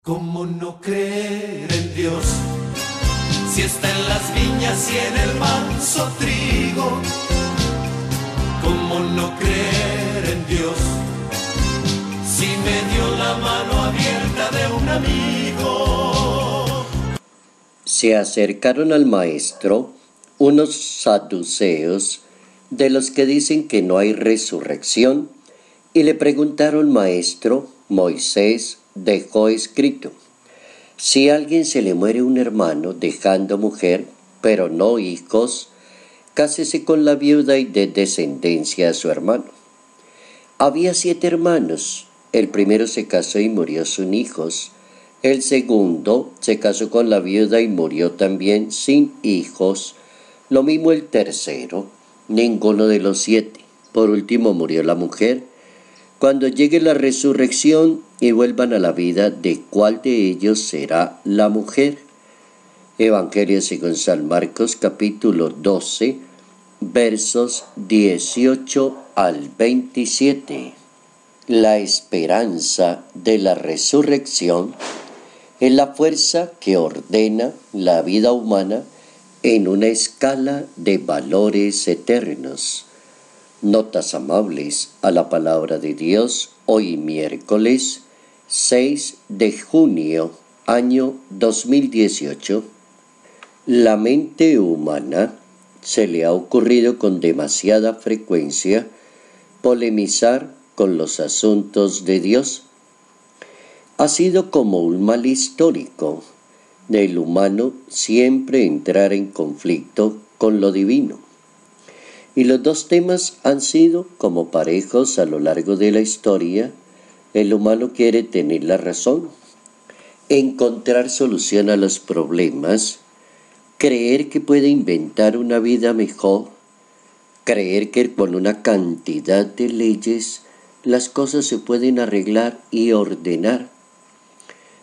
¿Cómo no creer en Dios? Si está en las viñas y en el manso trigo. ¿Cómo no creer en Dios? Si me dio la mano abierta de un amigo. Se acercaron al maestro unos saduceos, de los que dicen que no hay resurrección, y le preguntaron: Maestro, Moisés dejó escrito: si a alguien se le muere un hermano dejando mujer, pero no hijos, cásese con la viuda y dé descendencia a su hermano. Había 7 hermanos. El primero se casó y murió sin hijos. El segundo se casó con la viuda y murió también sin hijos. Lo mismo el tercero. Ninguno de los 7. Por último murió la mujer. Cuando llegue la resurrección y vuelvan a la vida, ¿de cuál de ellos será la mujer? Evangelio según San Marcos, capítulo 12, versos 18 al 27. La esperanza de la resurrección es la fuerza que ordena la vida humana en una escala de valores eternos. Notas amables a la palabra de Dios, hoy miércoles 6 de junio, año 2018. La mente humana se le ha ocurrido con demasiada frecuencia polemizar con los asuntos de Dios. Ha sido como un mal histórico del humano siempre entrar en conflicto con lo divino. Y los dos temas han sido como parejos a lo largo de la historia. El humano quiere tener la razón, encontrar solución a los problemas, creer que puede inventar una vida mejor, creer que con una cantidad de leyes las cosas se pueden arreglar y ordenar.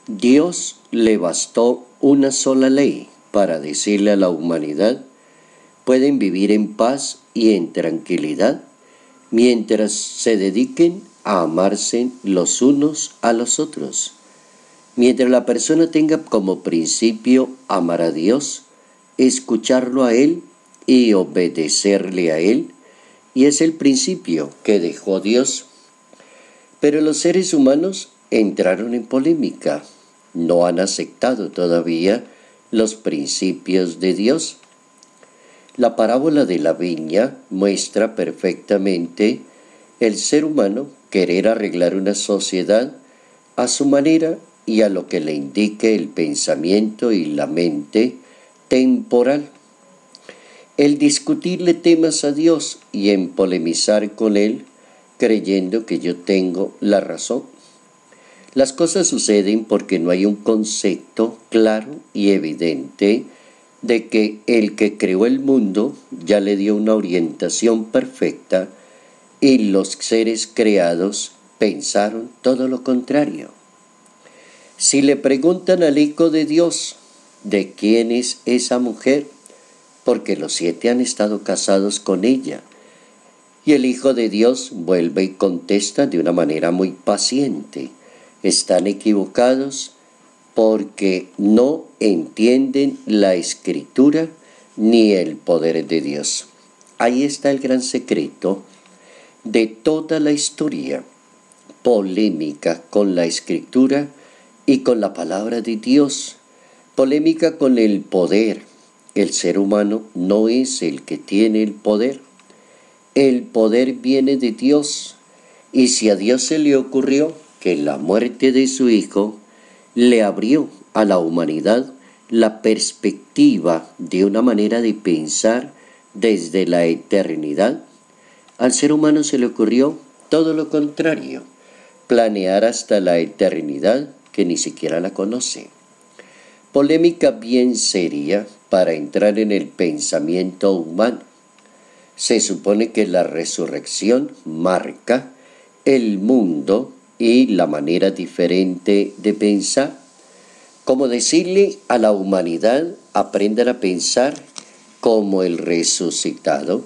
Dios le bastó una sola ley para decirle a la humanidad: pueden vivir en paz y en tranquilidad mientras se dediquen a amarse los unos a los otros. Mientras la persona tenga como principio amar a Dios, escucharlo a Él y obedecerle a Él, y es el principio que dejó Dios. Pero los seres humanos entraron en polémica, no han aceptado todavía los principios de Dios. La parábola de la viña muestra perfectamente el ser humano querer arreglar una sociedad a su manera y a lo que le indique el pensamiento y la mente temporal. El discutirle temas a Dios y en polemizar con Él creyendo que yo tengo la razón. Las cosas suceden porque no hay un concepto claro y evidente de que el que creó el mundo ya le dio una orientación perfecta y los seres creados pensaron todo lo contrario. Si le preguntan al Hijo de Dios de quién es esa mujer, porque los 7 han estado casados con ella, y el Hijo de Dios vuelve y contesta de una manera muy paciente: están equivocados porque no entienden la Escritura ni el poder de Dios. Ahí está el gran secreto de toda la historia, polémica con la Escritura y con la palabra de Dios, polémica con el poder. El ser humano no es el que tiene el poder viene de Dios, y si a Dios se le ocurrió que la muerte de su Hijo le abrió a la humanidad la perspectiva de una manera de pensar desde la eternidad, al ser humano se le ocurrió todo lo contrario, planear hasta la eternidad que ni siquiera la conoce. Polémica bien seria para entrar en el pensamiento humano. Se supone que la resurrección marca el mundo y la manera diferente de pensar. Como decirle a la humanidad: aprendan a pensar como el resucitado,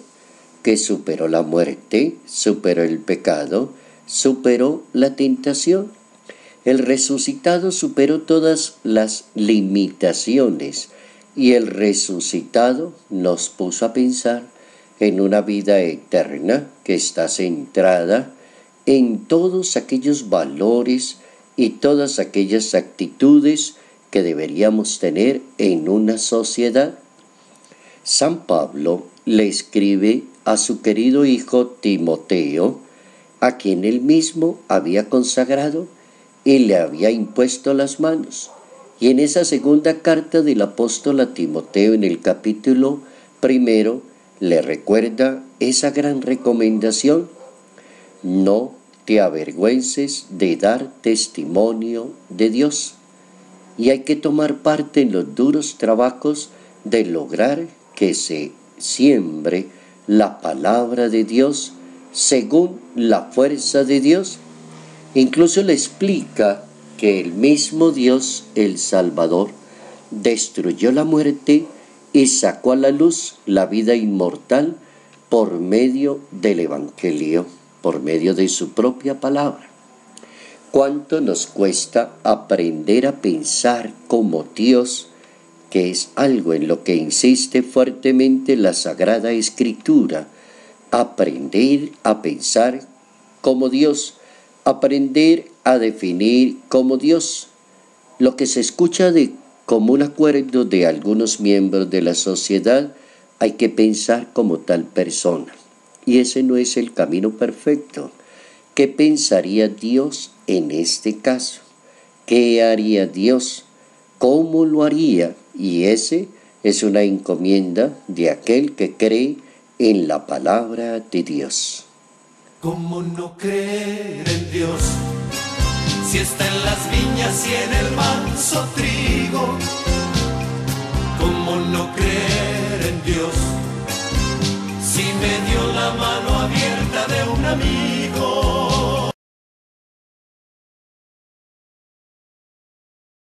que superó la muerte, superó el pecado, superó la tentación. El resucitado superó todas las limitaciones y el resucitado nos puso a pensar en una vida eterna que está centrada en todos aquellos valores y todas aquellas actitudes que deberíamos tener en una sociedad. San Pablo le escribe a su querido hijo Timoteo, a quien él mismo había consagrado y le había impuesto las manos. Y en esa segunda carta del apóstol a Timoteo, en el capítulo 1, le recuerda esa gran recomendación: no te avergüences de dar testimonio de Dios. Y hay que tomar parte en los duros trabajos de lograr que se siembre la palabra de Dios según la fuerza de Dios. Incluso le explica que el mismo Dios, el Salvador, destruyó la muerte y sacó a la luz la vida inmortal por medio del Evangelio, por medio de su propia palabra. ¿Cuánto nos cuesta aprender a pensar como Dios, que es algo en lo que insiste fuertemente la Sagrada Escritura? Aprender a pensar como Dios, aprender a definir como Dios. Lo que se escucha de común acuerdo de algunos miembros de la sociedad, hay que pensar como tal persona. Y ese no es el camino perfecto. ¿Qué pensaría Dios en este caso? ¿Qué haría Dios? ¿Cómo lo haría? Y ese es una encomienda de aquel que cree en la palabra de Dios. ¿Cómo no creer en Dios? Si está en las viñas y en el manso trigo. ¿Cómo no creer en Dios? Si me dio la mano abierta de un amigo.